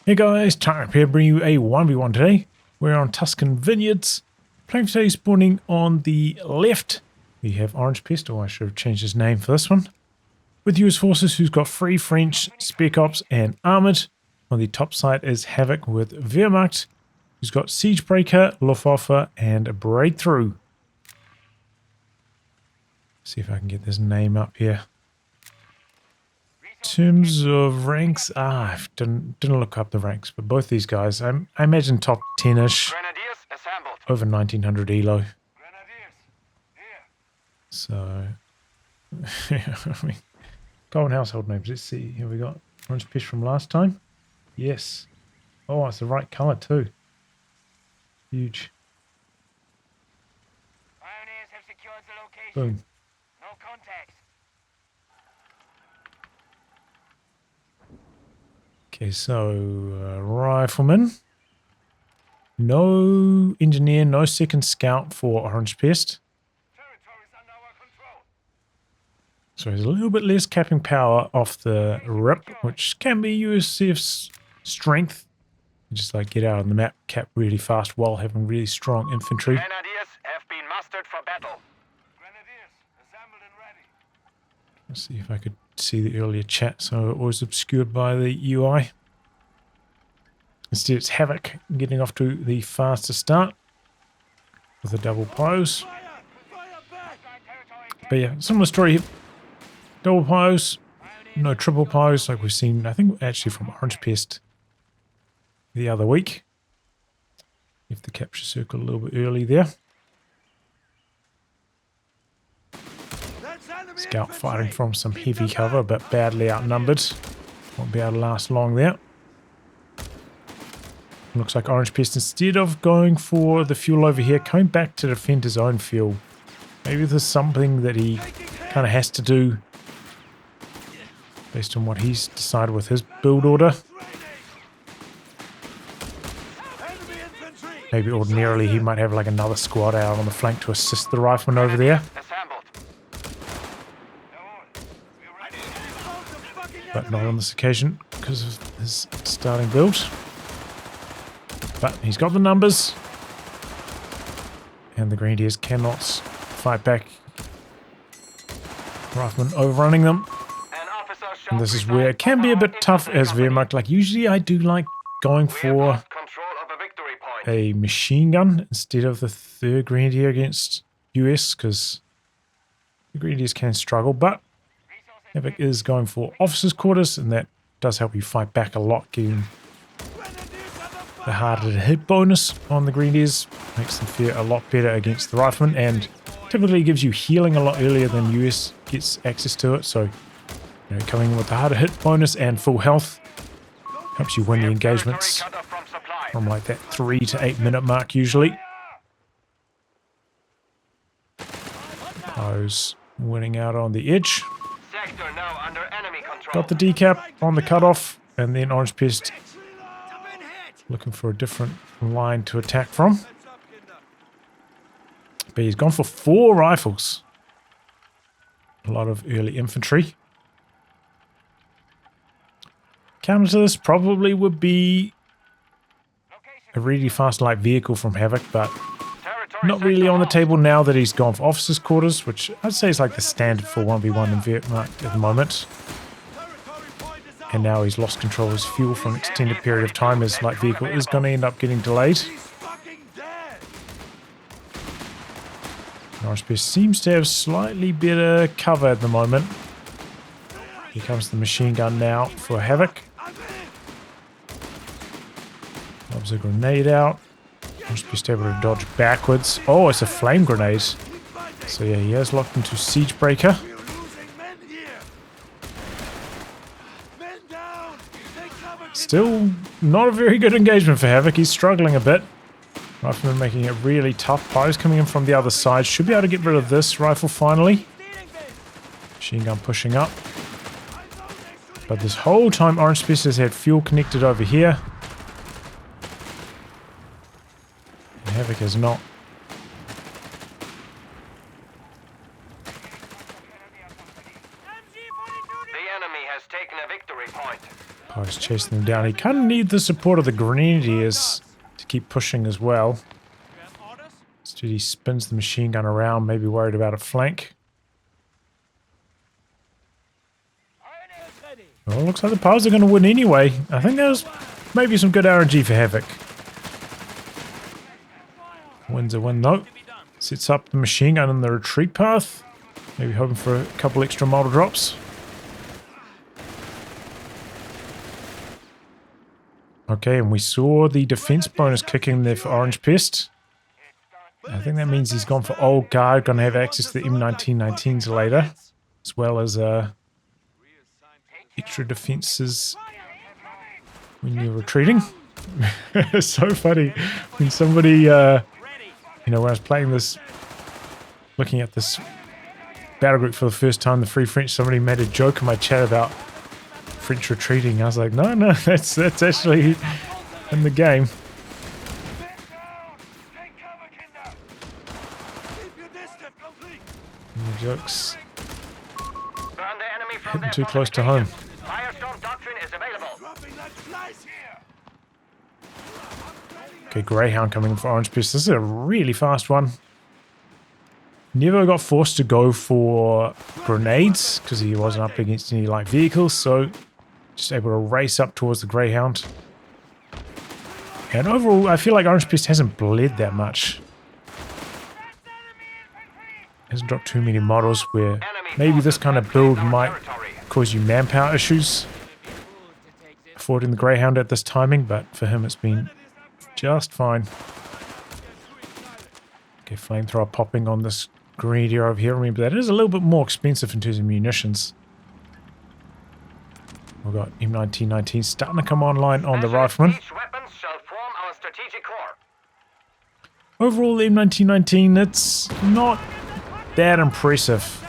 Hey guys, Type here, bringing you a 1v1 today. We're on Tuscan Vineyards. Playing today, spawning on the left. We have Orangepest, or I should have changed his name for this one. With US Forces, who's got Free French, Spec Ops, and Armored. On the top side is Havoc with Wehrmacht, who's got Siegebreaker, Luftwaffe, and Breakthrough. See if I can get this name up here. In terms of ranks, I didn't look up the ranks, but both these guys, I imagine top 10-ish, over 1900 elo. So, I mean, golden household names. Let's see. Here we got Orangepest from last time. Yes. Oh, it's the right color too. Huge. Boom. Okay, so rifleman. No engineer, no second scout for Orangepest. So he's a little bit less capping power off the rip, which can be USCF's strength. Just like get out on the map, cap really fast while having really strong infantry. Grenadiers have been mustered for battle. Let's see if I could see the earlier chat, so it was obscured by the UI. Instead it's Havoc getting off to the fastest start with a double pose. But yeah, similar story here. Double pose, no triple pose like we've seen, I think actually from Orangepest the other week. Left the capture circle a little bit early there. Scout fighting from some heavy cover, but badly outnumbered. Won't be able to last long there. Looks like Orangepest, instead of going for the fuel over here, coming back to defend his own fuel. Maybe there's something that he kind of has to do based on what he's decided with his build order. Maybe ordinarily he might have like another squad out on the flank to assist the rifleman over there. But not on this occasion because of his starting build. But he's got the numbers. And the Grenadiers cannot fight back. Rifleman overrunning them. And this is where it can be a bit tough as Wehrmacht. Like usually I do like going for a machine gun instead of the third Grenadier against US, because the Grenadiers can struggle, but Havoc is going for officers' quarters, and that does help you fight back a lot, getting the harder to hit bonus on the Grenadiers. Makes them fare a lot better against the riflemen, and typically gives you healing a lot earlier than US gets access to it, so you know, coming in with the harder hit bonus and full health helps you win the engagements from like that 3 to 8 minute mark usually. Pose winning out on the edge. Got the decap on the cutoff, and then Orangepest looking for a different line to attack from. But he's gone for 4 rifles. A lot of early infantry. Counter to this probably would be a really fast light vehicle from Havoc, but not really on the table now that he's gone for officers' quarters, which I'd say is like the standard for 1v1 in Vietnam at the moment. And now he's lost control of his fuel for an extended period of time. His light vehicle is going to end up getting delayed. Orangepest seems to have slightly better cover at the moment. Here comes the machine gun now for Havoc. Lobs a grenade out. Orangepest able to dodge backwards. Oh, it's a flame grenade. So yeah, he has locked into Siegebreaker. Still not a very good engagement for Havoc. He's struggling a bit. Rifleman making it really tough. Pose coming in from the other side. Should be able to get rid of this rifle finally. Machine gun pushing up. But this whole time Orangepest has had fuel connected over here. And Havoc has not. I was chasing them down. He kind of needs the support of the grenadiers to keep pushing as well. Instead he spins the machine gun around, maybe worried about a flank. Well, looks like the piles are going to win anyway. I think there's maybe some good RNG for Havoc. Win's a win though. Sets up the machine gun in the retreat path. Maybe hoping for a couple extra model drops. Okay, and we saw the defense bonus kicking there for Orangepest. I think that means he's gone for old guard, going to have access to the M1919s later, as well as extra defenses when you're retreating. It's so funny when somebody, you know, when I was playing this, looking at this battle group for the first time, the Free French, somebody made a joke in my chat about French retreating. I was like, no, that's actually in the game. No jokes. Hitting too close to home. Okay, Greyhound coming in for Orangepest. This is a really fast one. Never got forced to go for grenades because he wasn't up against any light vehicles, so just able to race up towards the Greyhound. And overall, I feel like Orangepest hasn't bled that much. Hasn't dropped too many models where maybe this kind of build might cause you manpower issues affording the Greyhound at this timing, but for him it's been just fine. Okay, flamethrower popping on this Grenadier over here. Remember, that is a little bit more expensive in terms of munitions. We've got M1919 starting to come online on the Rifleman. Overall, the M1919, it's not that impressive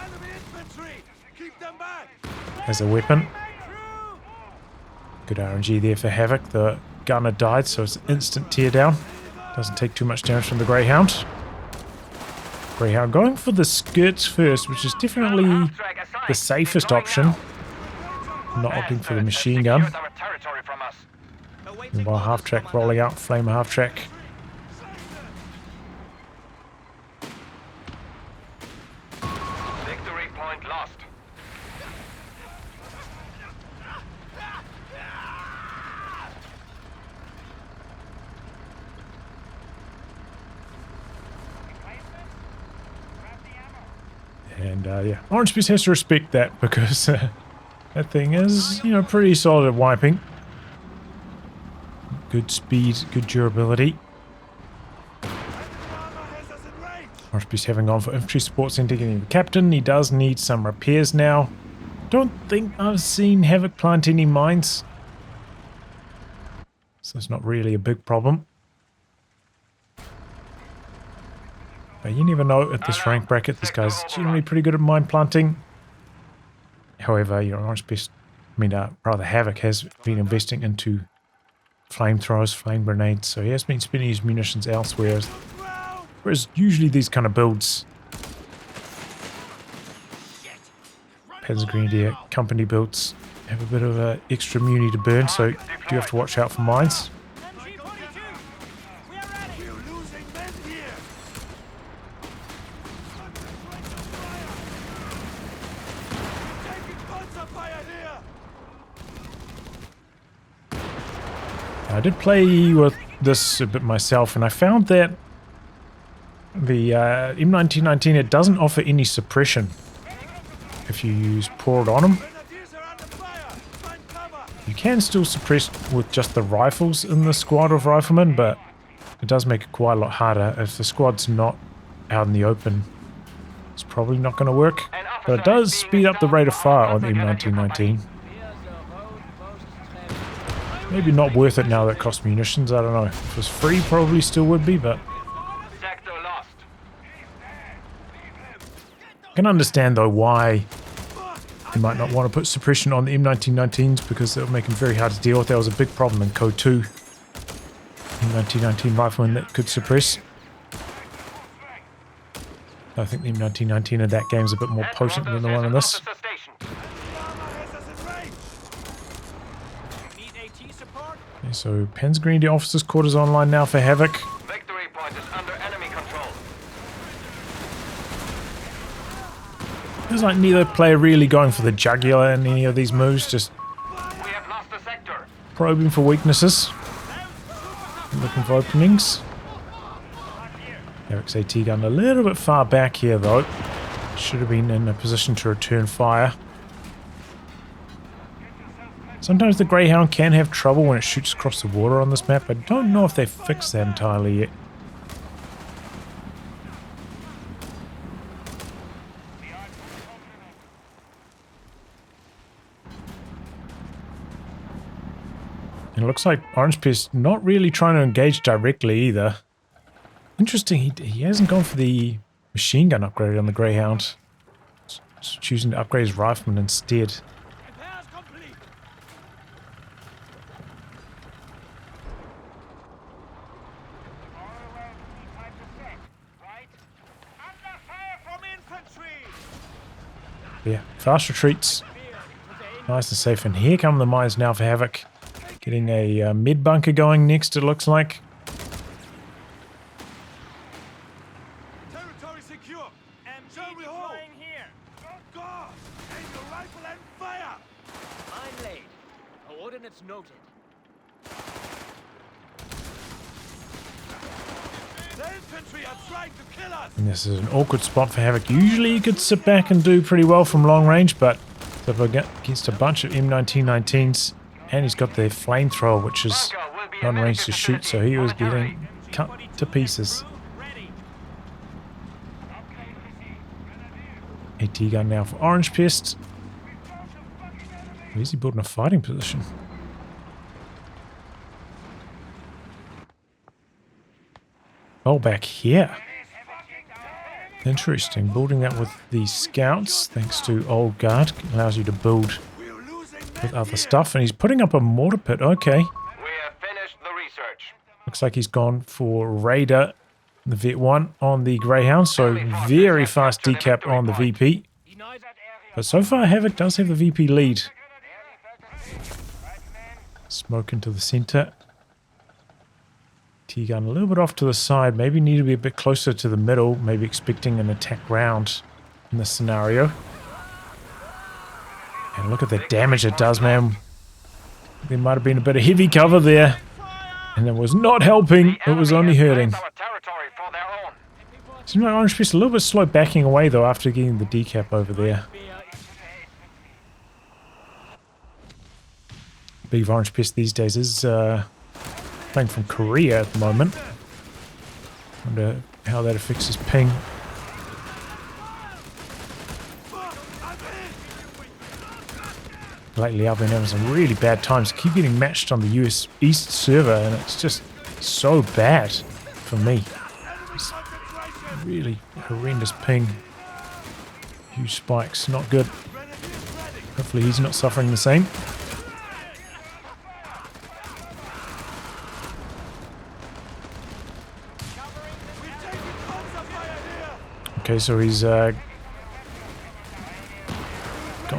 as a weapon. Good RNG there for Havoc. The gunner died, so it's instant teardown. Doesn't take too much damage from the Greyhound. Greyhound going for the skirts first, which is definitely the safest option. Not opting for the machine gun. While half-track rolling out, Flamer half-track. Victory point lost. And yeah, Orangepest has to respect that because that thing is, you know, pretty solid at wiping. Good speed, good durability. Orangepest having gone for infantry support center, getting the captain. He does need some repairs now. Don't think I've seen Havoc plant any mines, so it's not really a big problem. But you never know at this rank bracket. This guy's generally pretty good at mine planting. However, you know, Orangepest, I mean, rather Havoc has been investing into flamethrowers, flame grenades, so he has been spending his munitions elsewhere. Whereas usually these kind of builds, Panzer Grenadier company builds, have a bit of extra muni to burn, so you do have to watch out for mines. I did play with this a bit myself, and I found that the M1919, it doesn't offer any suppression if you use poured on them. You can still suppress with just the rifles in the squad of riflemen, but it does make it quite a lot harder. If the squad's not out in the open, it's probably not going to work. But it does speed up the rate of fire on the M1919. Maybe not worth it now that it costs munitions, I don't know. If it was free, probably still would be, but I can understand though why you might not want to put suppression on the M1919s, because it'll make them very hard to deal with. That was a big problem in COH 2. M1919 rifleman that could suppress. I think the M1919 in that game is a bit more potent than the one in this. Okay, so Penzgreen, the officer's quarters online now for Havoc. Victory point is under enemy control. Feels like neither player really going for the jugular in any of these moves, just We have lost the sector. probing for weaknesses. Looking for openings. Havoc's AT gun a little bit far back here though. Should have been in a position to return fire. Sometimes the Greyhound can have trouble when it shoots across the water on this map. I don't know if they fixed that entirely yet. And it looks like Orangepest not really trying to engage directly either. Interesting, he hasn't gone for the machine gun upgrade on the Greyhound. He's choosing to upgrade his rifleman instead. Yeah, fast retreats. Nice and safe. And here come the mines now for Havoc. Getting a mid bunker going next, it looks like. Territory secure. MG deploying here. Go! Aim your rifle and fire! Mine laid. Coordinates noted. The infantry are trying to kill us! And this is an awkward spot for Havoc. Usually you could sit back and do pretty well from long range, but if I get against a bunch of M1919s, and he's got the flamethrower, which is not range to shoot, so he was getting cut to pieces. AT gun now for Orangepest. Where's he building a fighting position? Oh, back here. Interesting. Building that with the scouts, thanks to Old Guard, allows you to build with other stuff. And he's putting up a mortar pit. Okay. We have finished the research. Looks like he's gone for Raider, the Vet 1 on the Greyhound. So very fast decap on the VP. But so far, Havoc does have the VP lead. Smoke into the center. T-gun a little bit off to the side. Maybe need to be a bit closer to the middle. Maybe expecting an attack round in this scenario. And look at the damage it does, man. There might have been a bit of heavy cover there. And it was not helping. It was only hurting. Seems like Orangepest a little bit slow backing away, though, after getting the decap over there. I believe Orangepest these days is playing from Korea at the moment. Wonder how that affects his ping. Lately I've been having some really bad times. I keep getting matched on the US East server and it's just so bad for me. It's really horrendous ping. Huge spikes, not good. Hopefully he's not suffering the same. Okay, so he's gone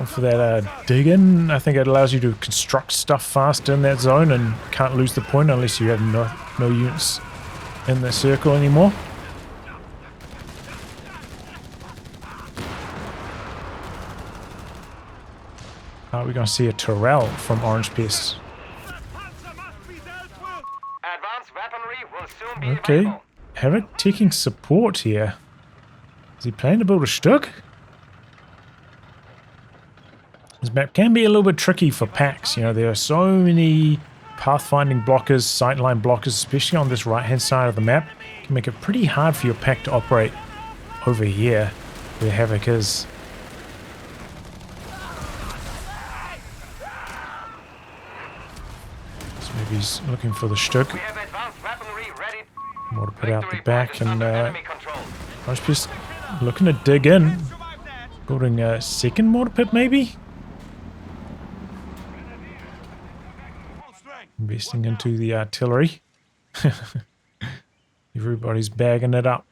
for that dig in. I think it allows you to construct stuff fast in that zone and can't lose the point unless you have no units in the circle anymore. Are we going to see a Tyrrell from Orangepest? Okay, Havoc taking support here. Is he planning to build a Stug? This map can be a little bit tricky for packs. You know, there are so many pathfinding blockers, sightline blockers, especially on this right-hand side of the map. It can make it pretty hard for your pack to operate over here, where Havoc is. So maybe he's looking for the Stug. More to put out the back, and Orangepest looking to dig in. Building a second mortar pit, maybe? Investing into the artillery. Everybody's bagging it up.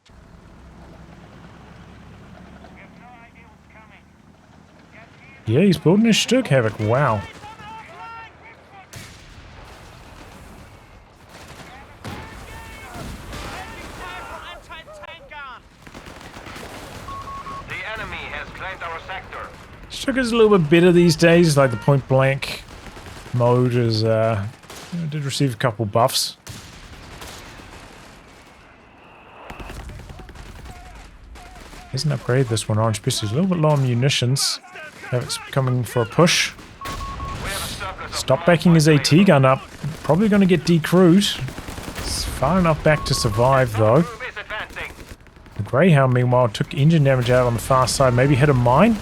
Yeah, he's building a Stug, Havoc. Wow. reclaimed our sector. Stug is a little bit better these days, like the point blank mode is, did receive a couple buffs. Isn't upgraded this one. Orangepest is a little bit low on munitions. It's coming for a push. Stop backing his AT gun up. Probably going to get decrewed. It's far enough back to survive though. The Greyhound meanwhile took engine damage out on the far side. Maybe hit a mine.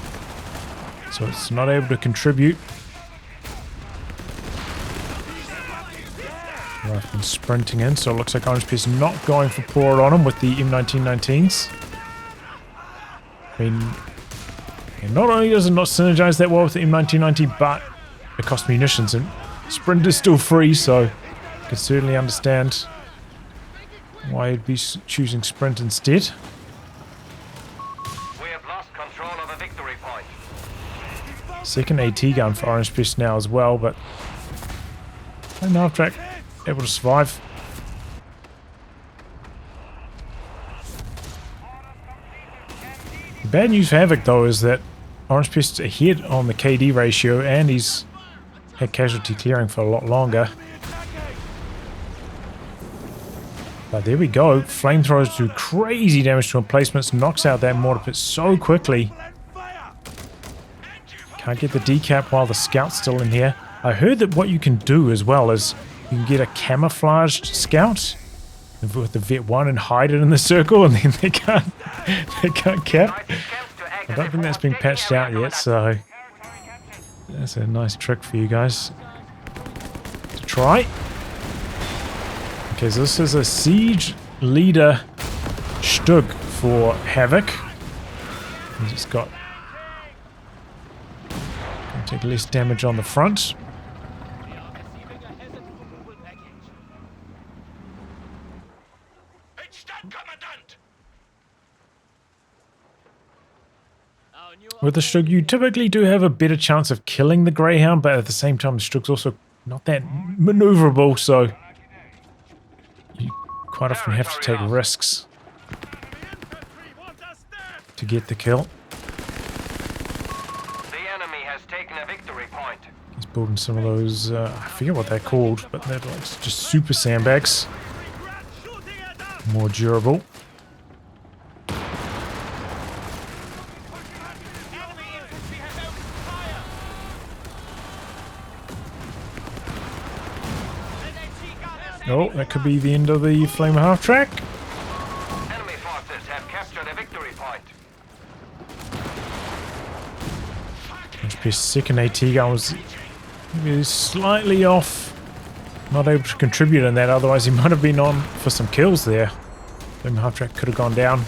So it's not able to contribute. I've been sprinting in, so it looks like Orangepest not going for pour on him with the M1919s. I mean, not only does it not synergize that well with the M1990, but it costs munitions, and sprint is still free, so I can certainly understand why he'd be choosing sprint instead. We have lost control of a victory point. Second AT gun for Orangepest now as well, but half track able to survive. The bad news for Havoc though is that Orangepest's ahead on the KD ratio, and he's had casualty clearing for a lot longer. But there we go. Flamethrowers do crazy damage to emplacements, knocks out that mortar pit so quickly. Can't get the decap while the scout's still in here. I heard that what you can do as well is you can get a camouflaged scout with the Vet 1 and hide it in the circle, and then they can't cap. I don't think that's been patched out yet, so that's a nice trick for you guys to try. Okay, so this is a siege leader Stug for Havoc. He's just got gonna take less damage on the front. With the Stug, you typically do have a better chance of killing the Greyhound, but at the same time, the Stug's also not that maneuverable, so you quite often have to take risks to get the kill. The enemy has taken a victory point. He's building some of those, I forget what they're called, but they're like just super sandbags. More durable. Oh, that could be the end of the Flamer half track. Enemy forces have captured a victory point. Orangepest's second AT gun was maybe slightly off. Not able to contribute in that, otherwise he might have been on for some kills there. Flamer half track could have gone down.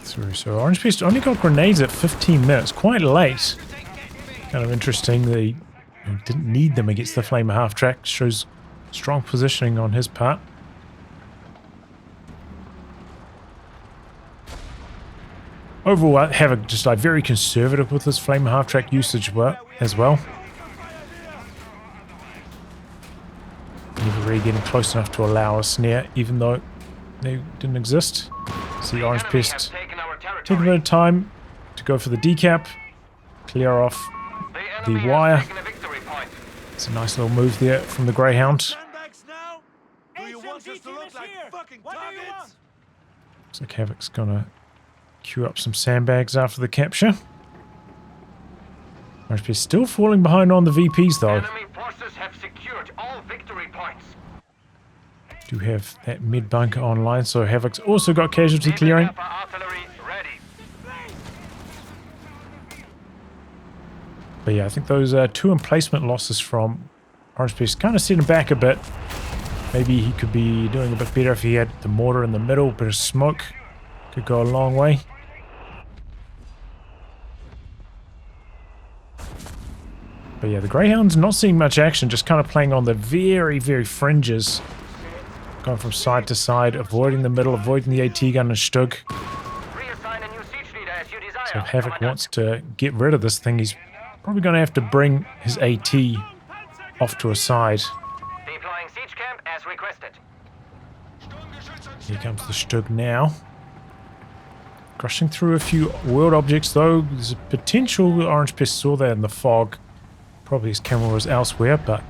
Through. So Orangepest only got grenades at 15 minutes, quite late. Kind of interesting. They didn't need them against the Flamer half track. Shows strong positioning on his part. Overall, Havoc just like very conservative with his Flamer half track usage as well. Never really getting close enough to allow a snare, even though they didn't exist. See Orangepest take a bit of time to go for the decap, clear off the wire. It's a nice little move there from the Greyhound. Looks like Havoc's gonna queue up some sandbags after the capture. Orangepest still falling behind on the VPs though. Enemy forces have secured all victory points. Do have that mid bunker online, so Havoc's also got casualty clearing. But yeah, I think those two emplacement losses from Orangepest kind of set him back a bit. Maybe he could be doing a bit better if he had the mortar in the middle. Bit of smoke could go a long way. But yeah, the Greyhound's not seeing much action, just kind of playing on the very, very fringes. Going from side to side, avoiding the middle, avoiding the AT gun and Stug. So if Havoc wants to get rid of this thing, he's probably going to have to bring his AT off to a side. Deploying siege camp as requested. Here comes the Stug now. Crushing through a few world objects though. There's a potential Orangepest saw that in the fog. Probably his camera was elsewhere, but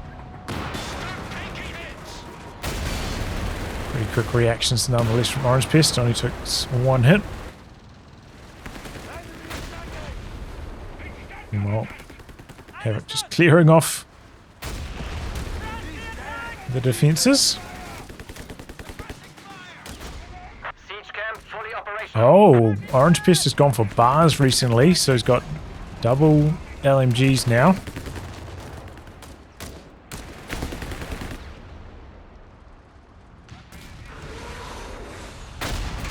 pretty quick reactions nonetheless from Orangepest. Only took one hit. Well, Havoc just clearing off the defenses. Siege camp fully operational. Oh, Orangepest has gone for bars recently, so he's got double LMGs now.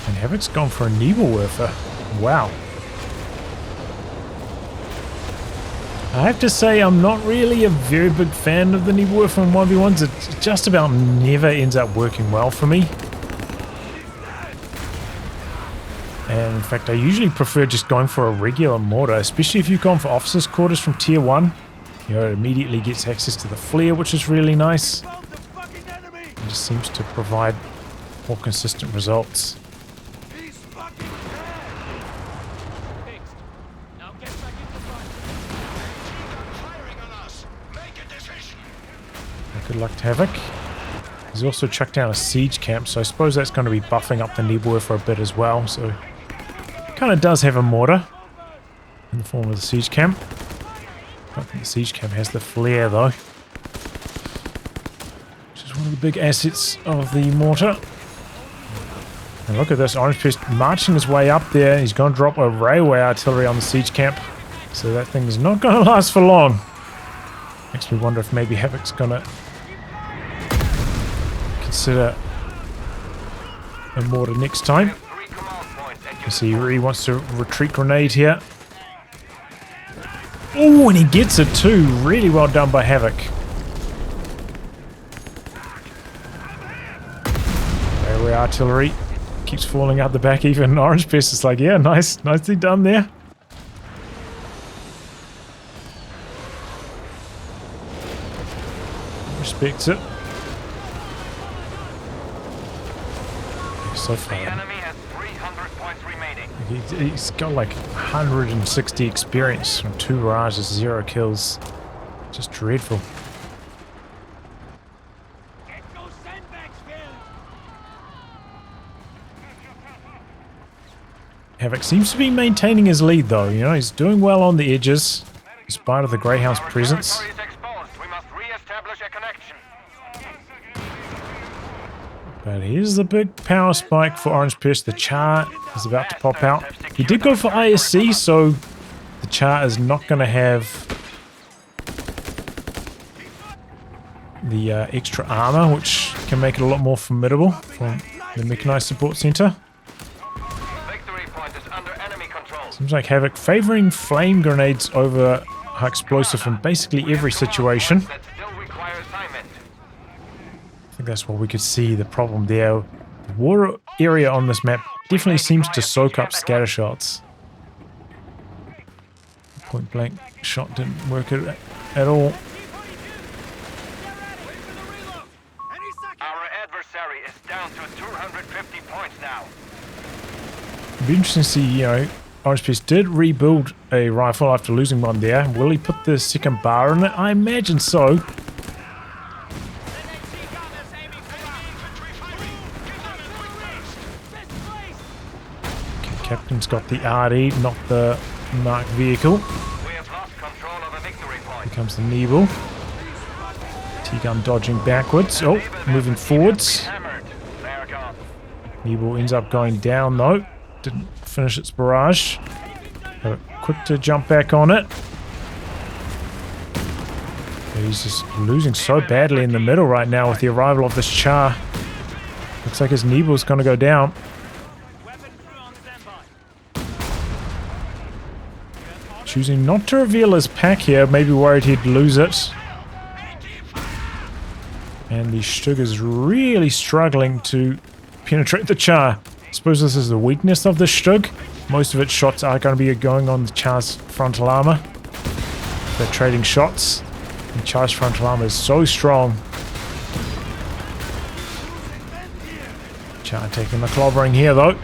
And Havoc's gone for a Nebelwerfer. Wow. I have to say I'm not really a very big fan of the Nebelwerfer in 1v1s. It just about never ends up working well for me. And in fact, I usually prefer just going for a regular mortar, especially if you've gone for officers' quarters from tier 1. You know, it immediately gets access to the flare, which is really nice. It just seems to provide more consistent results. Fixed. Now get back in the fight. Good luck to Havoc. He's also chucked down a siege camp, so I suppose that's going to be buffing up the Nebelwerfer a bit as well. So kind of does have a mortar in the form of the siege camp. I don't think the siege camp has the flare though, which is one of the big assets of the mortar. And look at this, Orangepest marching his way up there. He's going to drop a railway artillery on the siege camp, so that thing is not going to last for long. Makes me wonder if maybe Havoc's going to consider a mortar next time. You see, he really wants to retreat grenade here. Oh, and he gets it too. Really well done by Havoc. Railway artillery keeps falling out the back. Even Orangepest is like, yeah, nicely done there. Respects it. So far. The enemy has 300 points remaining. He's got like 160 experience from 2 barrages, 0 kills. Just dreadful. Get those sandbags filled. Havoc seems to be maintaining his lead though, you know, he's doing well on the edges, in spite of the Greyhound's presence. Territory is exposed. We must re-establish a connection. But here's the big power spike for Orangepest. The Char is about to pop out. He did go for ISC, so the Char is not going to have the extra armor, which can make it a lot more formidable from the mechanized support center. Victory point is under enemy control. Seems like Havoc favoring flame grenades over high explosive in basically every situation. That still require assignment. I think that's what we could see the problem there. The water area on this map definitely seems to soak up scatter shots. Point blank shot didn't work at all. Our adversary is down to 250 points now. It'd be interesting to see, you know, Orangepest did rebuild a rifle after losing one there. Will he put the second bar in it? I imagine so. Captain's got the RD, not the marked vehicle. We have lost control of a victory point. Here comes the Nebel. T-gun dodging backwards. Oh, moving forwards. Hammered. They are gone. Nebel ends up going down though. Didn't finish its barrage. Quick to jump back on it. He's just losing so badly in the middle right now with the arrival of this Char. Looks like his Nebel's gonna go down. Choosing not to reveal his pack here, maybe worried he'd lose it. And the Stug is really struggling to penetrate the Char. I suppose this is the weakness of the Stug. Most of its shots are going to be going on the Char's frontal armor. They're trading shots. The Char's frontal armor is so strong. Char taking the clobbering here though.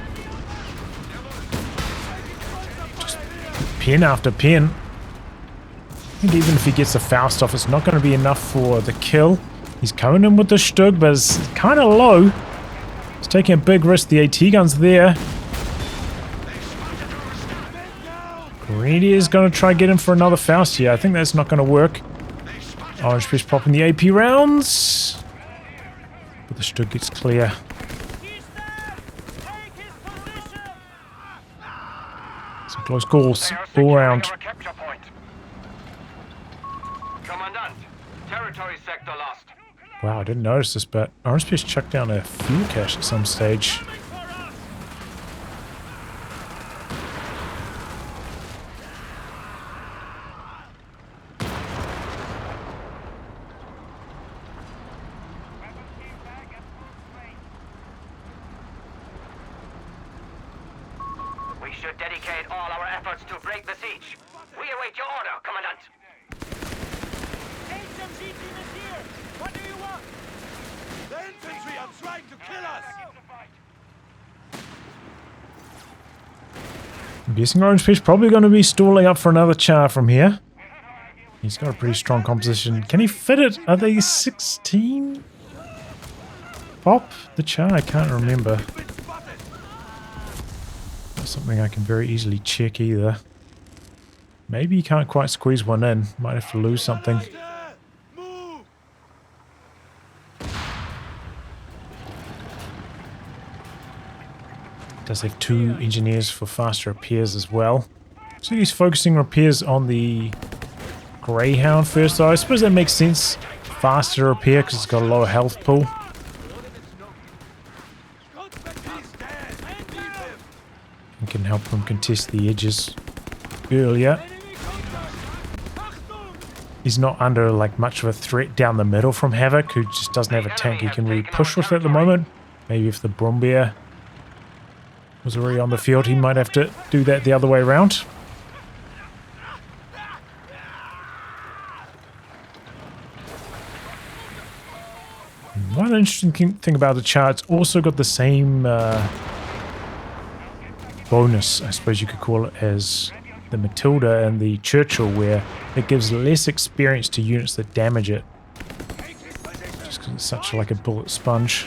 pin after pin. I think even if he gets the Faust off, it's not going to be enough for the kill. He's coming in with the Stug, but it's kind of low. He's taking a big risk. The AT gun's there. Greedy is going to try to get him for another Faust here. I think that's not going to work. Orangepest popping the AP rounds. But the Stug gets clear. Some close calls all around. Commandant, territory sector lost. Wow, I didn't notice this, but Orangepest chucked down a fuel cache at some stage. We should dedicate all our efforts to break the siege. We await your order, Commandant. HMG team is here! What do you want? The infantry are trying to kill us! I'm guessing Orangepest probably going to be stalling up for another char from here. He's got a pretty strong composition. Can he fit it? Are they 16? Pop the char? I can't remember. Not something I can very easily check either. Maybe you can't quite squeeze one in. Might have to lose something. Does have 2 engineers for faster repairs as well. So he's focusing repairs on the Greyhound first, though. I suppose that makes sense. Faster repair because it's got a lower health pool. And can help him contest the edges earlier. He's not under like much of a threat down the middle from Havoc, who just doesn't have a tank he can really push with at the moment. Maybe if the Brumbier was already on the field, he might have to do that the other way around. One interesting thing about the char, it's also got the same bonus, I suppose you could call it, as the Matilda and the Churchill, where it gives less experience to units that damage it. Just because it's such like a bullet sponge.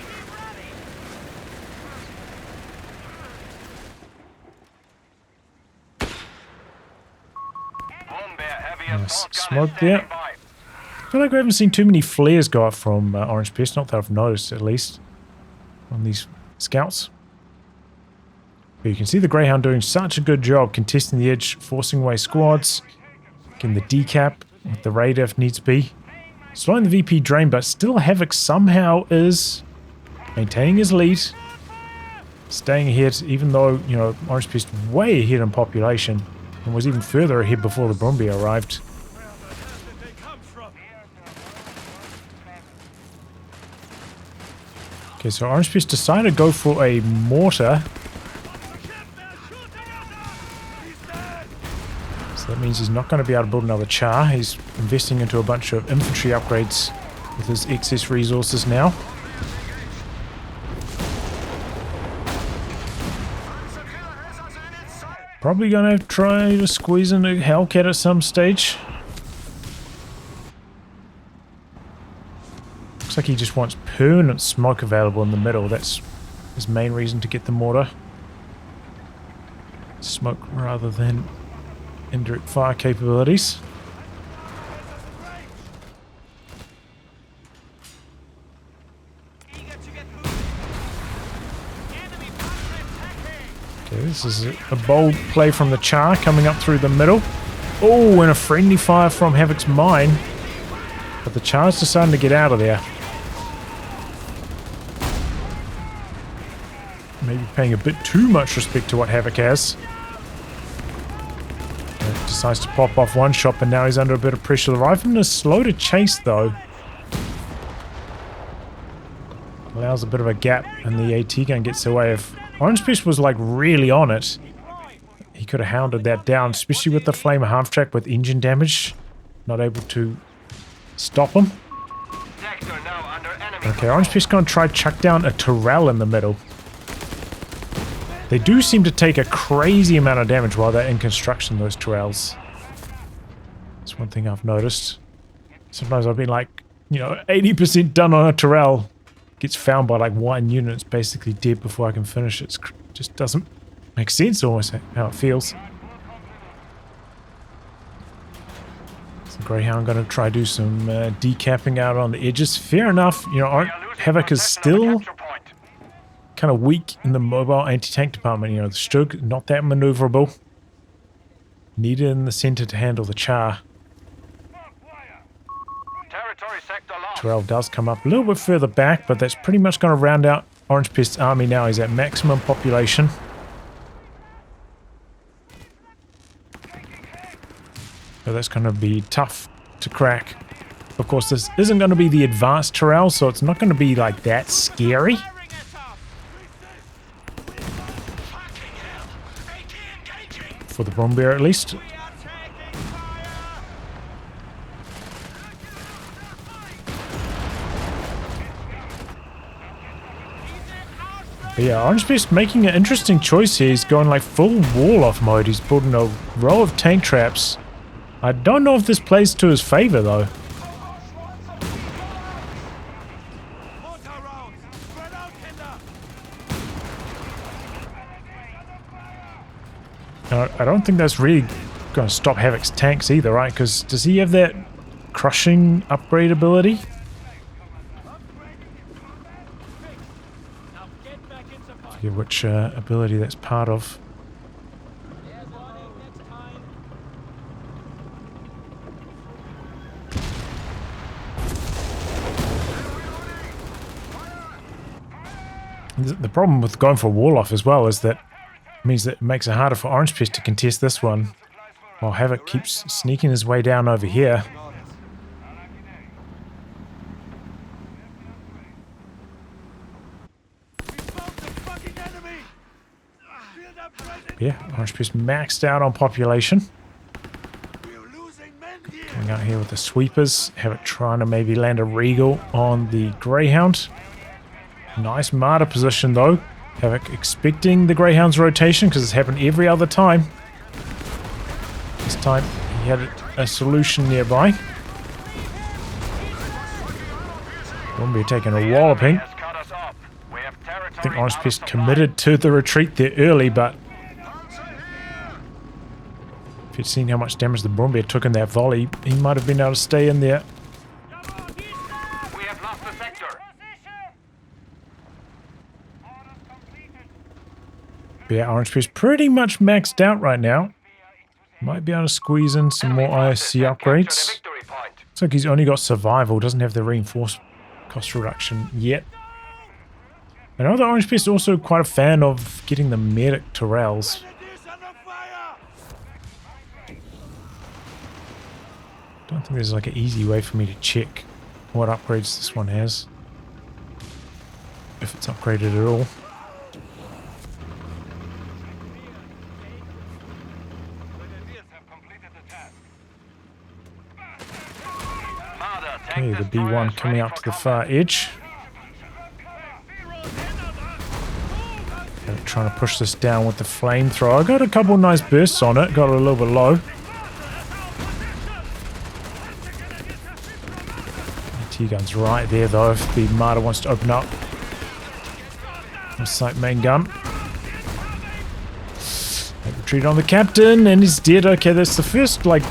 Nice smoke there. I feel like we haven't seen too many flares go up from Orangepest, not that I've noticed at least, on these scouts. But you can see the Greyhound doing such a good job contesting the edge, forcing away squads, getting the decap with the raid if needs be. Slowing the VP drain, but still Havoc somehow is maintaining his lead, staying ahead, even though, you know, Orangepest way ahead in population. And was even further ahead before the Brumbier arrived. Okay, so Orangepest decided to go for a mortar. So that means he's not going to be able to build another char. He's investing into a bunch of infantry upgrades with his excess resources now. Probably going to try to squeeze in a Hellcat at some stage. Looks like he just wants permanent smoke available in the middle. That's his main reason to get the mortar. Smoke rather than indirect fire capabilities. Okay, this is a bold play from the char coming up through the middle. Oh, and a friendly fire from Havoc's mine. But the char's deciding to get out of there. Maybe paying a bit too much respect to what Havoc has. Decides to pop off one shot, but now he's under a bit of pressure. The rifleman is slow to chase, though. Allows a bit of a gap, and the AT gun gets away. If Orangepest was like really on it, he could have hounded that down, especially with the Flamer half-track with engine damage. Not able to stop him. Okay, Orangepest going to try chuck down a Tyrrell in the middle. They do seem to take a crazy amount of damage while they're in construction, those Tyrells. That's one thing I've noticed. Sometimes I've been like, you know, 80% done on a Tyrell. Gets found by like one unit, it's basically dead before I can finish it. It just doesn't make sense almost how it feels. So Greyhound going to try do some decapping out on the edges. Fair enough, you know, Havoc is still kind of weak in the mobile anti-tank department. You know, the Stug, not that maneuverable. Needed in the center to handle the Char. Tyrell does come up a little bit further back, but that's pretty much going to round out Orangepest's army now. He's at maximum population. So that's going to be tough to crack. Of course, this isn't going to be the advanced Tyrell, so it's not going to be like that scary. For the Bombear at least. But yeah, Orangepest making an interesting choice here. He's going like full wall-off mode. He's building a row of tank traps. I don't know if this plays to his favor though. I don't think that's really going to stop Havoc's tanks either, right? Because does he have that crushing upgrade ability? I forget which ability that's part of. The problem with going for wall-off as well is that it means that it makes it harder for Orangepest to contest this one, while Havoc keeps sneaking his way down over here. Yeah, Orangepest maxed out on population. Coming out here with the sweepers. Havoc trying to maybe land a Regal on the Greyhound. Nice martyr position though. Havoc expecting the Greyhound's rotation because it's happened every other time. This time he had a solution nearby. Bombear taking a walloping. I think Orangepest committed to the retreat there early, but if you'd seen how much damage the Bombear took in that volley, he might have been able to stay in there. But yeah, Orangepest pretty much maxed out right now. Might be able to squeeze in some more ISC upgrades. Looks like he's only got survival, doesn't have the reinforced cost reduction yet. I know that Orangepest is also quite a fan of getting the medic Tyrells. Don't think there's like an easy way for me to check what upgrades this one has. If it's upgraded at all. Okay, the B1 coming out to the far edge. Trying to push this down with the flamethrower. I got a couple nice bursts on it, got it a little bit low. T-gun's right there though if the Martyr wants to open up. Sight main gun. Retreat on the captain and he's dead. Okay, that's the first like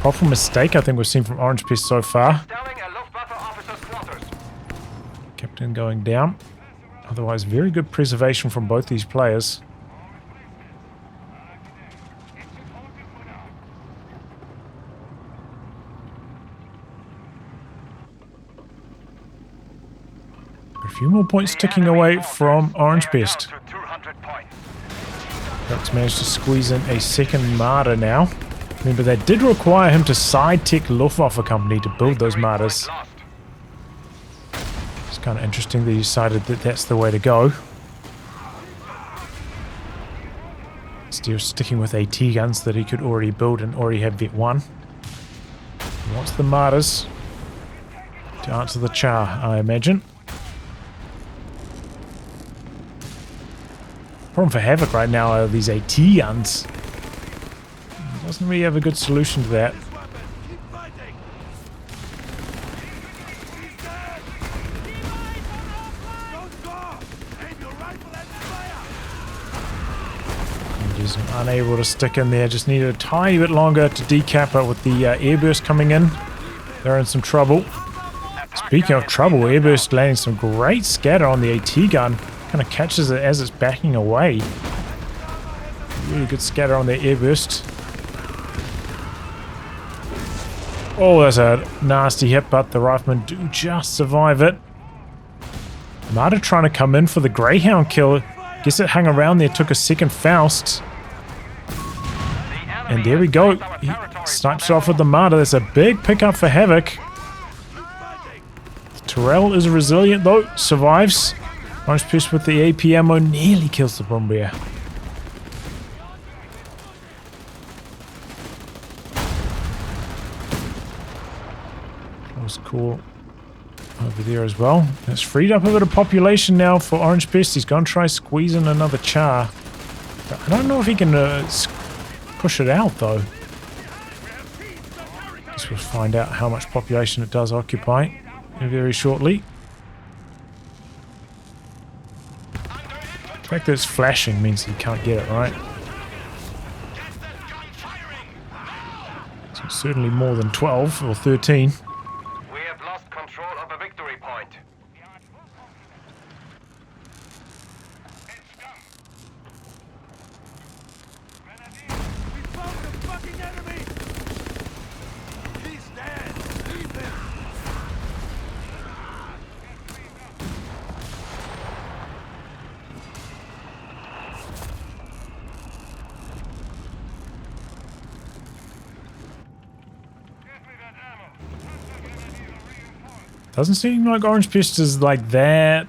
proper mistake I think we've seen from Orangepest so far. Captain going down. Otherwise, very good preservation from both these players. A few more points ticking away from Orangepest. That's managed to squeeze in a second Martyr now. Remember, that did require him to side-tech Luftwaffe company to build those Martyrs. It's kind of interesting that he decided that that's the way to go. Still sticking with AT guns that he could already build and already have Vet 1. He wants the Martyrs to answer the Char, I imagine. Problem for Havoc right now are these AT guns. He doesn't really have a good solution to that. Keep fighting. He's dead. Don't go. Aim your rifle and fire. And he's unable to stick in there. Just needed a tiny bit longer to decap it with the airburst coming in. They're in some trouble. Speaking of trouble, airburst landing some great scatter on the AT gun. Kind of catches it as it's backing away. Really good scatter on the airburst. Oh, that's a nasty hit, but the riflemen do just survive it. Marta trying to come in for the Greyhound kill. Guess it hung around there, took a second Faust. And there we go. He snipes off with the Marta. That's a big pickup for Havoc. Terrell is resilient though, survives. Orangepest with the AP ammo nearly kills the Bombear. Close call over there as well. That's freed up a bit of population now for Orangepest. He's going to try squeezing another char. But I don't know if he can push it out though. Guess we'll find out how much population it does occupy very shortly. The fact that it's flashing means you can't get it, right? So it's certainly more than 12 or 13. We have lost control of a victory point. We found the fucking enemy. He's dead. Leave him. Doesn't seem like Orangepest is like that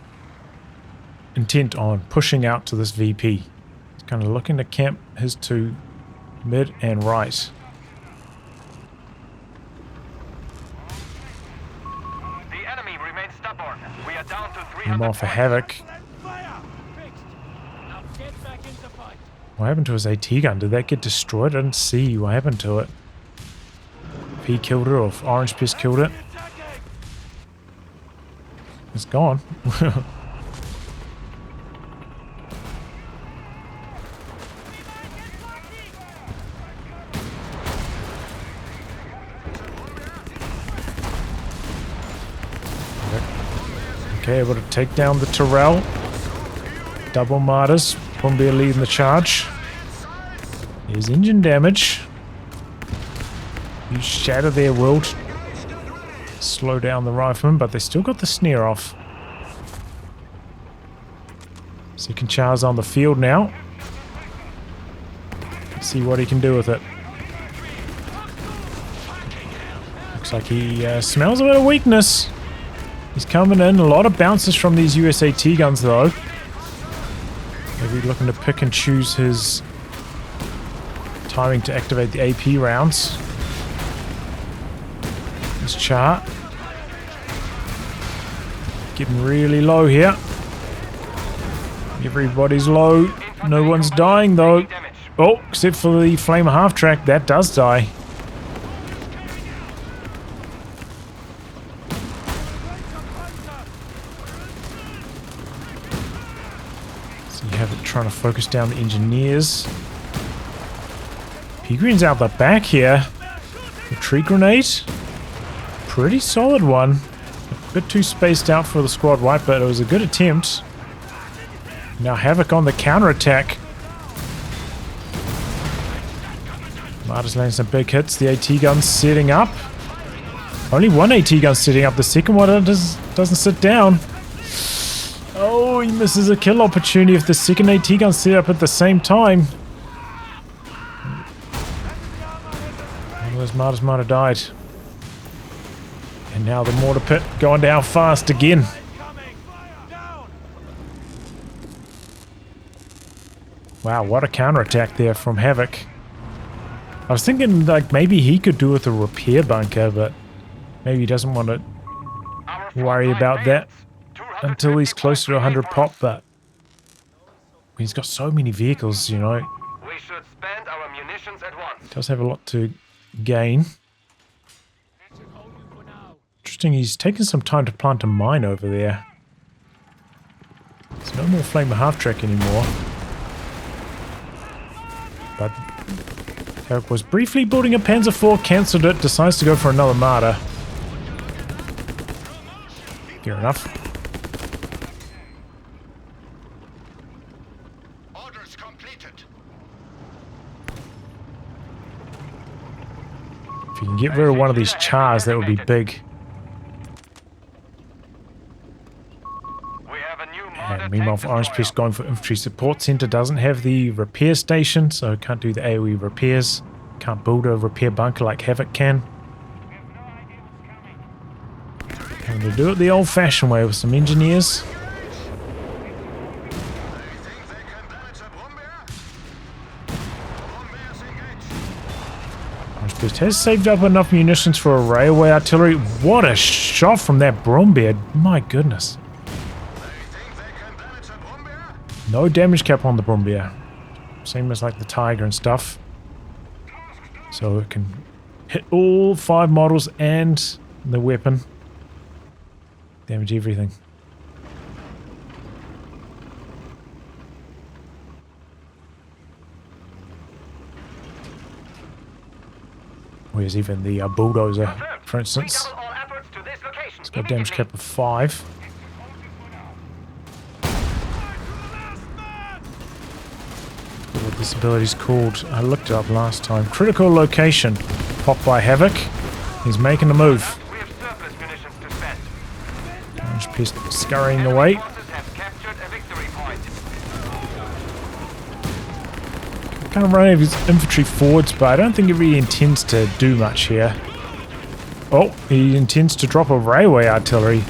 intent on pushing out to this VP. He's kind of looking to camp his two mid and right. The enemy remains stubborn. We are down to 300 And more for points. Havoc. Fire. Fixed. Now get back into fight. What happened to his AT gun? Did that get destroyed? I didn't see what happened to it. If he killed it or if Orangepest killed it. It's gone. Okay, able to take down the Terrell. Double martyrs. Bombear leading the charge. There's engine damage. You shatter their world. Slow down the rifleman, but they still got the snare off. Second char's on the field now. Let's see what he can do with it. Looks like he smells a bit of weakness. He's coming in. A lot of bounces from these USAT guns though. Maybe looking to pick and choose his timing to activate the AP rounds. This chart. Getting really low here. Everybody's low. No one's dying though. Oh, except for the Flamer half-track. That does die. So you have it trying to focus down the engineers. P-Green's out the back here. Retreat grenade. Pretty solid one. A bit too spaced out for the squad wipe, but it was a good attempt. Now Havoc on the counter-attack. Marta's landing some big hits. The AT gun's setting up. Only one AT gun setting up. The second one doesn't sit down. Oh, he misses a kill opportunity if the second AT gun set up at the same time. One of those Martas might have died. And now the mortar pit going down fast again. Wow, what a counterattack there from Havoc. I was thinking like maybe he could do with a repair bunker, but maybe he doesn't want to worry about that until he's closer to 100 pop, but He's got so many vehicles, you know. We should spend our munitions at once. Does have a lot to gain. Interesting, he's taken some time to plant a mine over there. There's no more Flamer half-track anymore. But Havoc was briefly building a Panzer IV, cancelled it, decides to go for another Marder. Fair enough. Orders completed. If you can get rid of one of these chars, that would be big. We have a new And meanwhile, for Orangepest going for infantry support center, doesn't have the repair station, so can't do the AoE repairs. Can't build a repair bunker like Havoc can. Going to do it the old-fashioned way with some engineers. Orangepest has saved up enough munitions for a railway artillery. What a shot from that Brombeer. My goodness. No damage cap on the Brombeer. Same as like the Tiger and stuff. So it can hit all 5 models and the weapon. Damage everything. Where's even the bulldozer, for instance? It's got a damage cap of 5. What this ability is called, I looked it up last time. Critical location. Popped by Havoc. He's making a move. Orangepest scurrying away. Kind of running his infantry forwards, but I don't think he really intends to do much here. Oh, he intends to drop a railway artillery.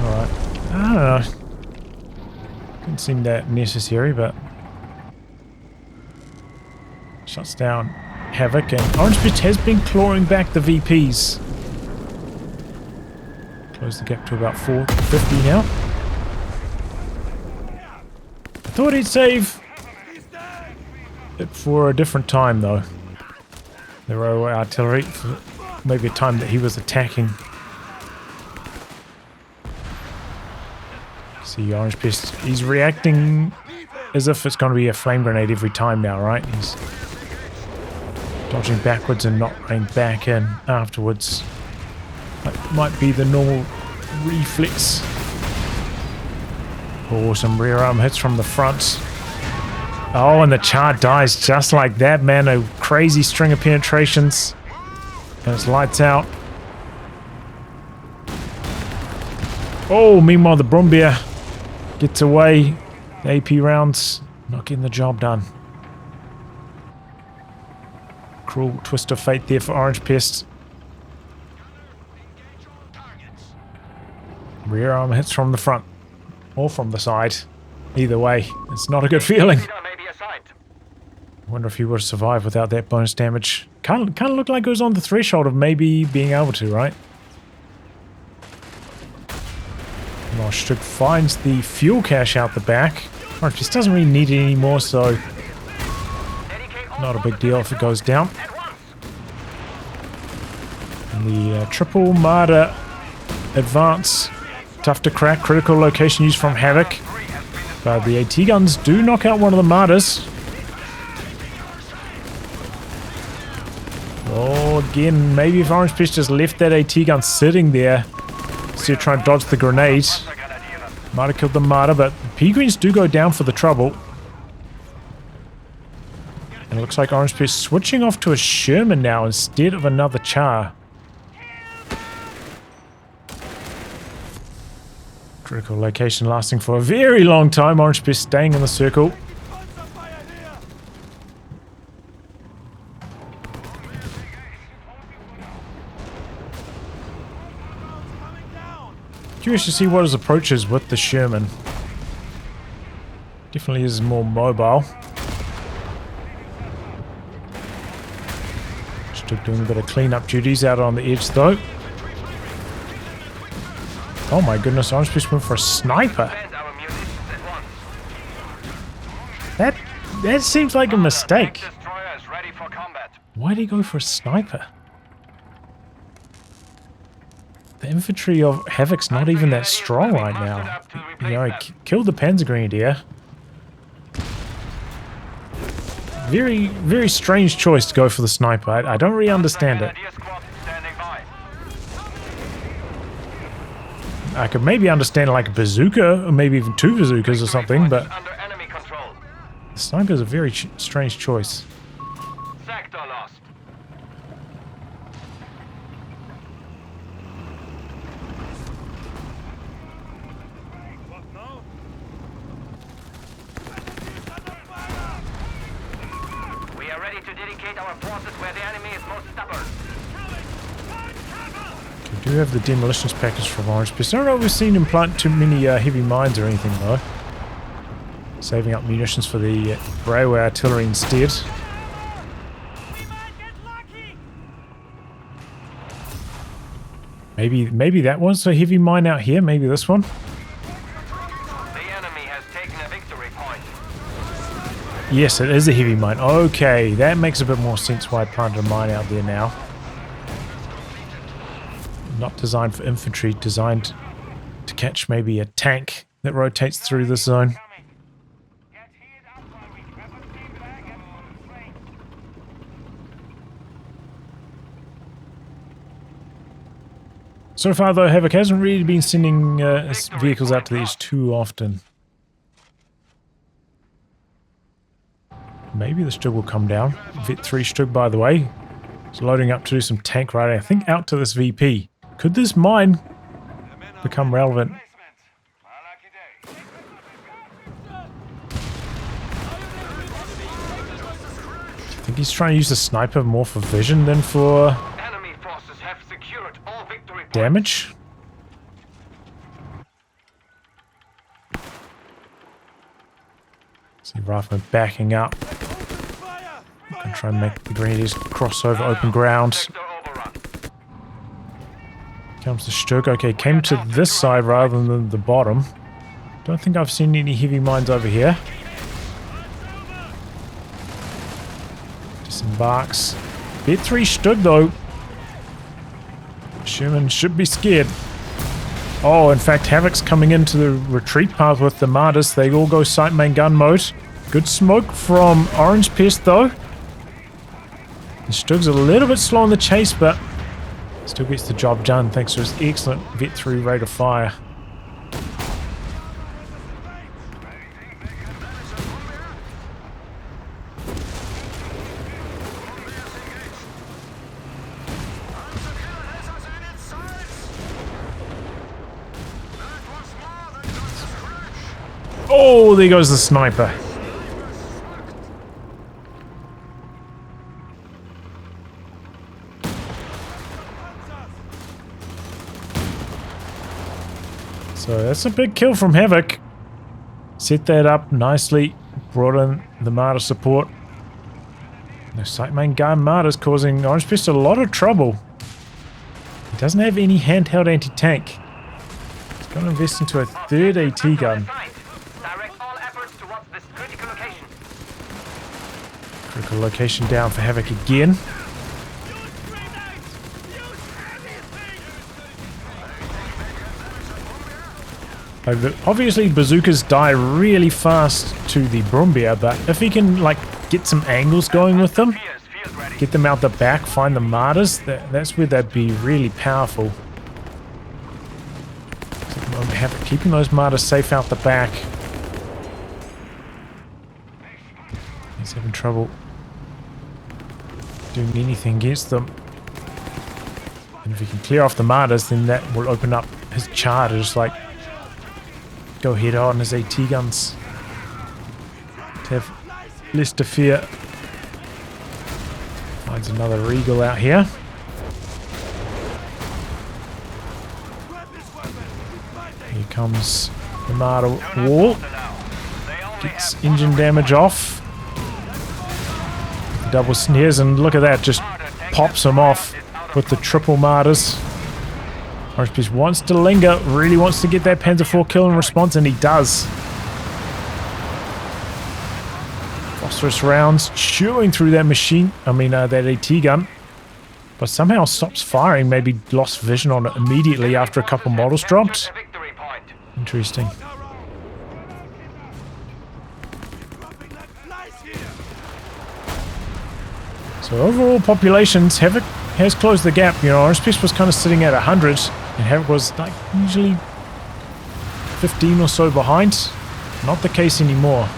Alright, I don't know. Didn't seem that necessary, but shuts down Havoc, and Orangepest has been clawing back the VPs. Close the gap to about 450 now. I thought he'd save it for a different time though. The railway artillery, for maybe a time that he was attacking. See Orangepest, he's reacting as if it's going to be a flame grenade every time now, right? He's dodging backwards and not running back in afterwards. That might be the normal reflex. Oh, some rear arm hits from the front. Oh, and the char dies just like that, man. A crazy string of penetrations. And it's lights out. Oh, meanwhile the Brombeer gets away. The AP rounds not getting the job done. Cruel twist of fate there for Orangepest. Rear arm hits from the front. Or from the side. Either way, it's not a good feeling. I wonder if he would have survived without that bonus damage. Kind of looked like it was on the threshold of maybe being able to, right? Stug finds the fuel cache out the back. Orangepest doesn't really need it anymore, so not a big deal if it goes down. And the triple Marder advance. Tough to crack. Critical location used from Havoc. But the AT guns do knock out one of the Marders. Oh, again, maybe if Orangepest just left that AT gun sitting there instead of trying to dodge the grenade, might have killed the Marder, but the P-Greens do go down for the trouble. And it looks like Orangepest switching off to a Sherman now instead of another char. Critical location lasting for a very long time. Orangepest staying in the circle. Curious to see what his approach is with the Sherman. Definitely is more mobile. Still doing a bit of cleanup duties out on the edge though. Oh my goodness, Orangepest went for a sniper. Spend our munitions at once. That seems like a mistake. Destroyer is ready for combat. Why did he go for a sniper? The infantry of Havoc's not even that strong right now. You know, he killed the Panzergrenadier. Very, very strange choice to go for the sniper. I don't really understand it. I could maybe understand like a bazooka, or maybe even 2 bazookas or something, but the sniper is a very strange choice. Sector lost. What now? We are ready to dedicate our forces where the enemy is most stubborn. We do have the demolitions package from Orangepest. I don't know if we've seen him plant too many heavy mines or anything though. Saving up munitions for the railway artillery instead. Maybe that one's a heavy mine out here. Maybe this one. The enemy has taken a victory point. Yes, it is a heavy mine. Okay, that makes a bit more sense why I planted a mine out there now. Not designed for infantry, designed to catch maybe a tank that rotates through this zone. So far though, Havoc hasn't really been sending his vehicles out to the edge too often. Maybe the Stug will come down. Vet 3 Stug, by the way, is loading up to do some tank riding, I think out to this VP. Could this mine become relevant? I think he's trying to use the sniper more for vision than for Enemy forces have secured all victory points. damage. See Rifleman backing up. Gonna try and make the Grenadiers cross over open ground. Sector overrun. Comes the Stug. Okay, came to this side rather than the bottom. Don't think I've seen any heavy mines over here. Disembarks. Vet 3 Stug though. Sherman should be scared. Oh, in fact, Havoc's coming into the retreat path with the Martyrs. They all go sight main gun mode. Good smoke from Orangepest though. The Stug's a little bit slow on the chase, but still gets the job done thanks to his excellent Vet 3 rate of fire. Oh, there goes the sniper. So that's a big kill from Havoc. Set that up nicely. Brought in the Martyr support. No sight main gun Martyrs causing Orangepest a lot of trouble. He doesn't have any handheld anti-tank. He's going to invest into a third AT gun. Direct all efforts towards this critical location. Critical location down for Havoc again. Obviously bazookas die really fast to the Brumbier, but if he can like get some angles going with them, get them out the back, find the Martyrs, that's where they'd be really powerful. Keeping those Martyrs safe out the back. He's having trouble doing anything against them. And if he can clear off the Martyrs, then that will open up his charges, like go head on his AT guns to have less to fear. Finds another Regal out here. Here comes the Martyr wall. Gets engine damage off. The double snares, and look at that, just pops him off with the triple Martyrs. Orangepest wants to linger, really wants to get that Panzer IV kill in response, and he does. Phosphorus rounds chewing through that machine, that AT gun. But somehow stops firing, maybe lost vision on it immediately after a couple models dropped. Interesting. So overall populations, Havoc has closed the gap. Orangepest was kind of sitting at 100, and Havoc was like usually 15 or so behind. Not the case anymore.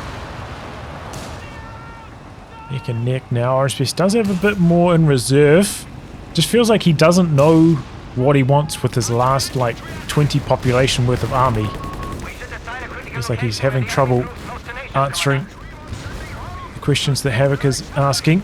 Neck and neck now. Orangepest does have a bit more in reserve. Just feels like he doesn't know what he wants with his last 20 population worth of army. Feels like he's having trouble answering the questions that Havoc is asking.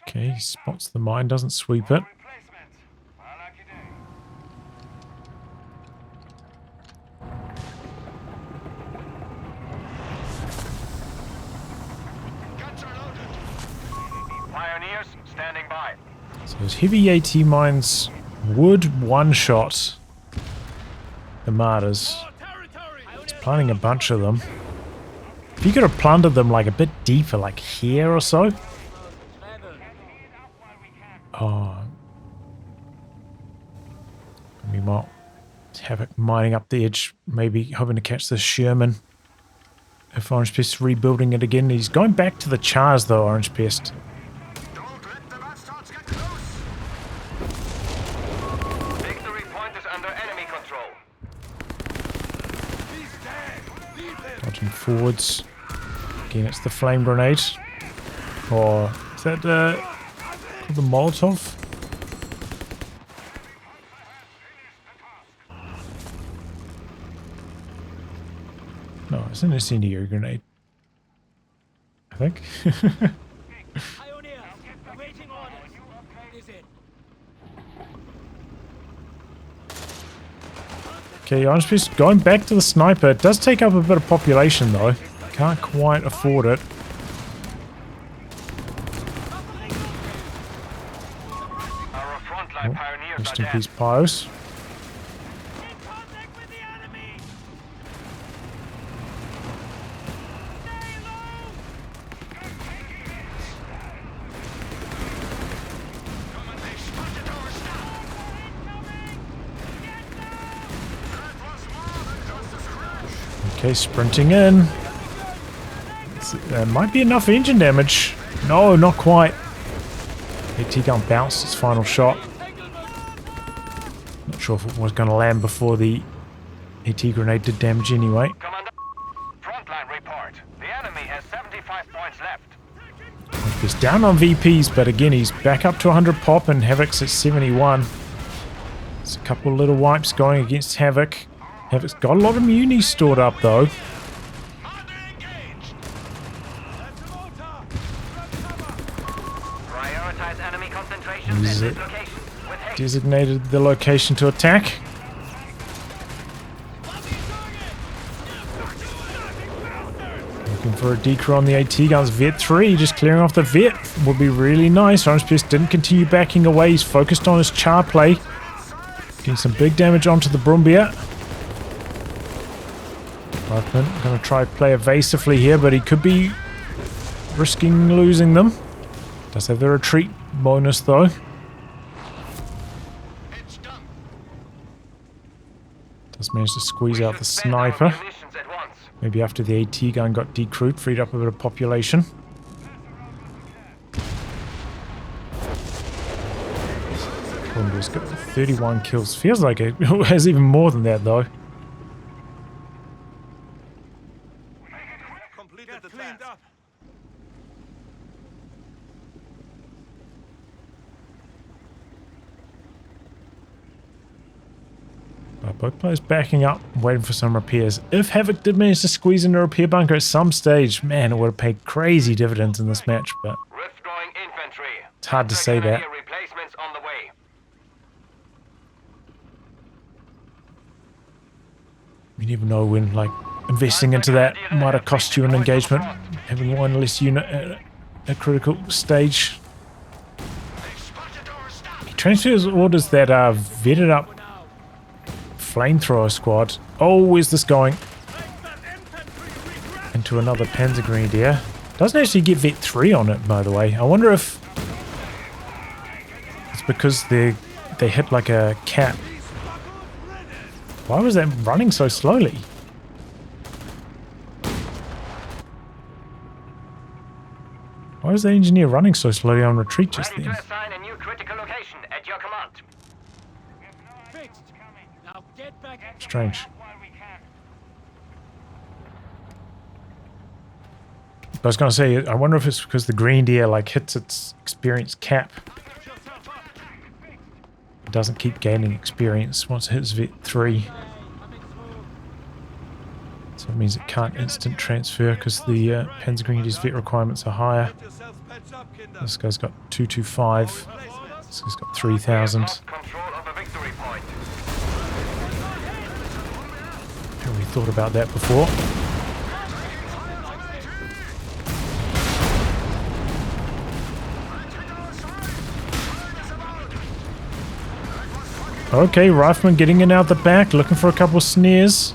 Okay, he spots the mine, doesn't sweep it. Pioneers standing by. So his heavy AT mines would one-shot the martyrs. He's planting a bunch of them. If you could have planted them a bit deeper, like here or so. Oh. Meanwhile, Havoc mining up the edge, maybe hoping to catch this Sherman. If Orangepest's rebuilding it again. He's going back to the chars though, Orangepest. Victory point is under enemy control. Dodging forwards. Again, it's the flame grenade. Or is that the Molotov? No, it's an incendiary grenade. I think. Pioneer, awaiting orders. Is it? Okay, Orangepest going back to the sniper. It does take up a bit of population though. Can't quite afford it. Our frontline pioneers Rest are in dead. peace, Pios. In contact with the enemy! Okay, sprinting in. Might be enough engine damage. No, not quite. AT gun bounced its final shot. Not sure if it was going to land before the AT grenade did damage anyway. Commander, frontline report. The enemy has 75 points left. He's down on VPs, but again, he's back up to 100 pop and Havoc's at 71. There's a couple little wipes going against Havoc. Havoc's got a lot of munis stored up though. Prioritize enemy concentrations He's in this location with haste. designated the location to attack. Looking for a decro on the AT guns. Vet 3, just clearing off the Vet would be really nice. Orangepest didn't continue backing away. He's focused on his char play. Getting some big damage onto the Brumbier. Hartman going to try to play evasively here, but he could be risking losing them. Does have the retreat bonus though. Does manage to squeeze out the sniper. Maybe after the AT gun got decrewed, freed up a bit of population. Columbia's got 31 kills. Feels like it has even more than that though. Get cleaned up. Both players backing up, waiting for some repairs. If Havoc did manage to squeeze into a repair bunker at some stage, man, it would have paid crazy dividends in this match, but Withdrawing infantry. it's hard to say that. Replacements on the way. You never know when, like, investing into that might have cost you an engagement, having one less unit at a critical stage. He transfers orders that are vetted up flamethrower squad. Oh, where's this going? Into another Panzer Grenadier. Doesn't actually get Vet 3 on it, by the way. I wonder if it's because they hit like a cap. Why was that running so slowly? Why was the engineer running so slowly on retreat just Ready then? to assign a new critical location at your command. Fixed. Now get back. Strange. I was going to say, I wonder if it's because the Grenadier like hits its experience cap. It doesn't keep gaining experience once it hits Vet 3. So it means it can't instant transfer because the Panzer Grenadier's vet requirements are higher. This guy's got 225. This guy's got 3,000. Control of a victory point. Haven't really thought about that before. Okay, Rifleman getting in out the back, looking for a couple of snares.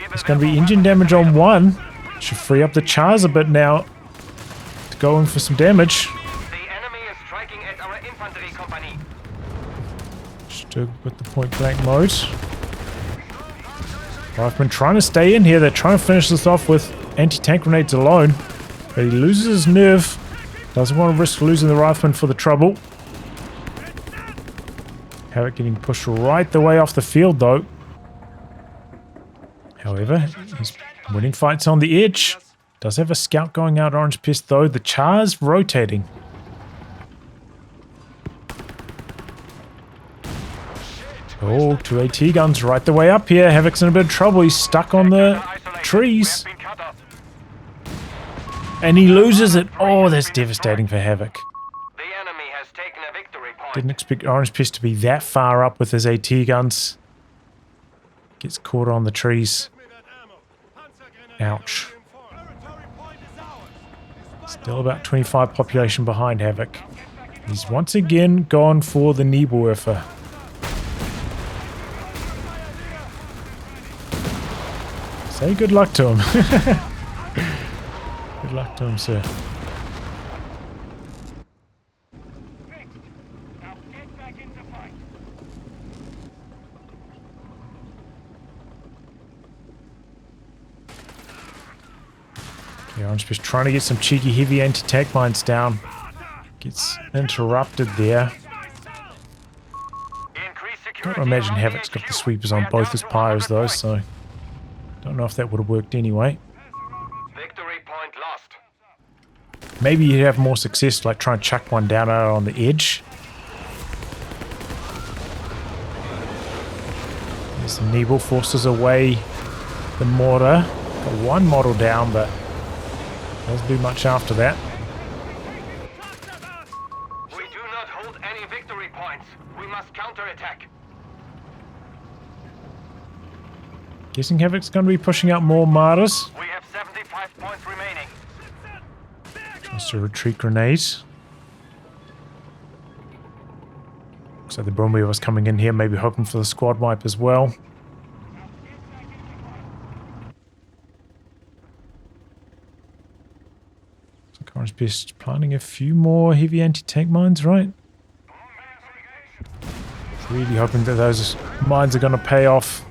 There's going to be engine damage on one. Should free up the Chars a bit now to go in for some damage. The enemy is striking at our infantry company. Still with the point blank mode. Rifleman trying to stay in here. They're trying to finish this off with anti-tank grenades alone. But he loses his nerve. Doesn't want to risk losing the Rifleman for the trouble. Havoc getting pushed right the way off the field though. However, he's winning fights on the edge. Does have a scout going out Orangepest though. The Char's rotating. Oh, 2 AT guns right the way up here. Havoc's in a bit of trouble. He's stuck on the trees. And he loses it. Oh, that's devastating for Havoc. The enemy has taken a victory point. Didn't expect Orangepest to be that far up with his AT guns. Gets caught on the trees. Ouch. Still about 25 population behind Havoc. He's once again gone for the Nebelwerfer. Say good luck to him. Good luck to him, sir. Okay, I'm just trying to get some cheeky heavy anti-tank mines down. Gets interrupted there. Gotta imagine Havoc's got the sweepers on both his pyres though, so don't know if that would have worked anyway. Victory point lost. Maybe you'd have more success like trying to chuck one down out on the edge. There's the Nebel forces away the mortar. Got one model down, but doesn't do much after that. We do not hold any victory points. We must counterattack. Guessing Havoc's going to be pushing out more martyrs. We have 75 points remaining. Tries to retreat grenades. Looks like the Bromweaver was coming in here, maybe hoping for the squad wipe as well. Orangepest planting a few more heavy anti-tank mines, right? Really hoping that those mines are going to pay off.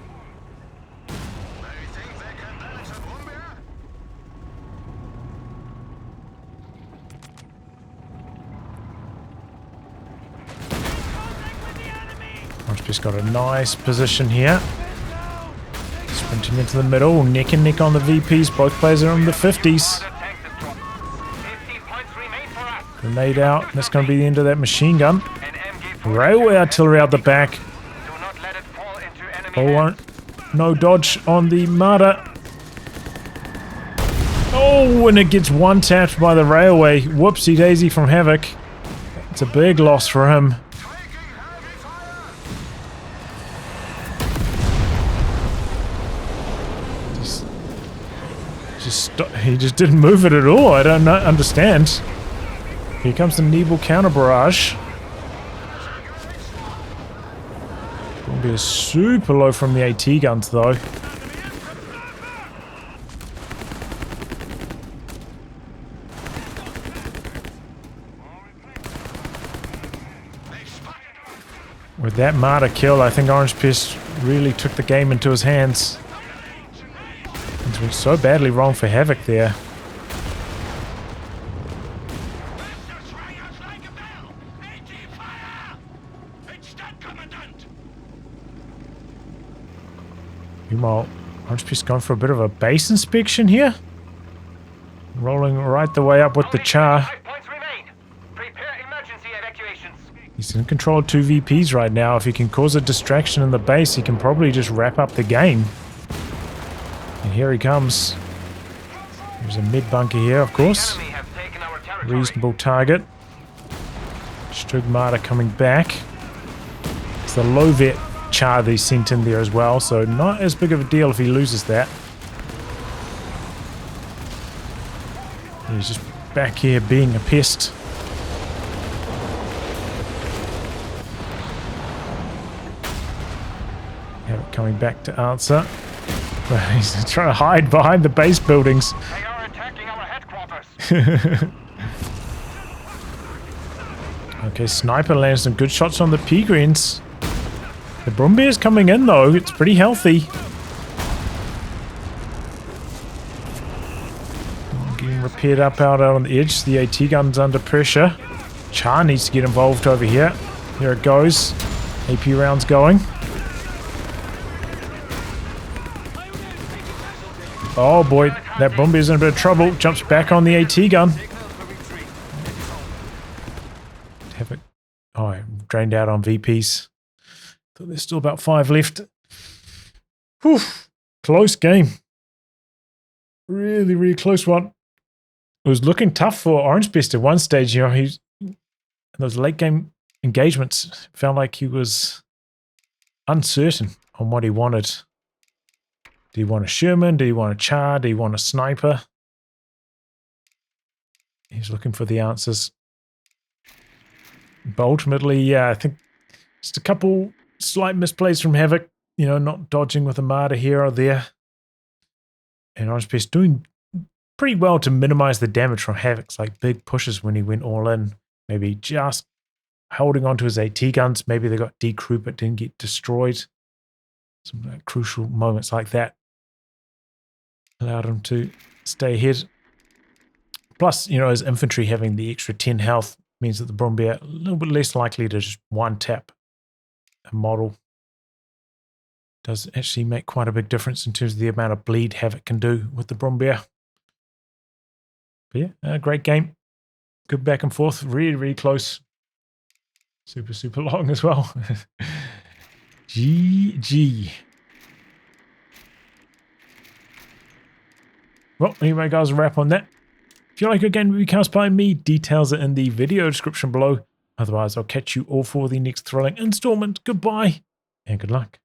Orangepest got a nice position here. Sprinting into the middle, neck and neck on the VPs. Both players are in the 50s. Grenade out. That's going to be the end of that machine gun. Railway artillery out the back. Oh, no dodge on the martyr. Oh, and it gets one tapped by the railway. Whoopsie daisy from Havoc. It's a big loss for him. Just He just didn't move it at all. I don't understand. Here comes the Nebel counter barrage. Gonna be super low from the AT guns though. With that martyr kill, I think Orangepest really took the game into his hands. It went so badly wrong for Havoc there. Meanwhile, Orangepest going for a bit of a base inspection here. Rolling right the way up with the char. He's in control of 2 VPs right now. If he can cause a distraction in the base, he can probably just wrap up the game. And here he comes. There's a mid bunker here, of course. Reasonable target. Strugmata coming back. It's the low vet char they sent in there as well, so not as big of a deal if he loses that. He's just back here being a pest. Coming back to answer. He's trying to hide behind the base buildings. They are attacking our headquarters. Okay, Sniper lands some good shots on the P-Greens. The Brumbear's coming in though. It's pretty healthy. Getting repaired up out on the edge. The AT gun's under pressure. Char needs to get involved over here. Here it goes. AP rounds going. Oh boy, that Brumbear's in a bit of trouble. Jumps back on the AT gun. Have it. Oh, I drained out on VPs. Thought there's still about 5 left. Whew. Close game. Really, really close one. It was looking tough for Orangepest at one stage. You know, in those late game engagements, it felt like he was uncertain on what he wanted. Do you want a Sherman? Do you want a char? Do you want a sniper? He's looking for the answers. But ultimately, yeah, I think just a couple slight misplays from Havoc. You know, not dodging with a martyr here or there. And Orangepest doing pretty well to minimize the damage from Havoc's like big pushes when he went all in. Maybe just holding onto his AT guns. Maybe they got decrewed but didn't get destroyed. Some crucial moments like that allowed him to stay ahead. Plus, you know, his infantry having the extra 10 health means that the Brumbear a little bit less likely to just one-tap a model. Does actually make quite a big difference in terms of the amount of bleed Havoc can do with the Brumbear. But yeah, great game. Good back and forth. Really, really close. Super, super long as well. GG. Well, anyway, guys, a wrap on that. If you like a game review cast by me, details are in the video description below. Otherwise, I'll catch you all for the next thrilling installment. Goodbye, and good luck.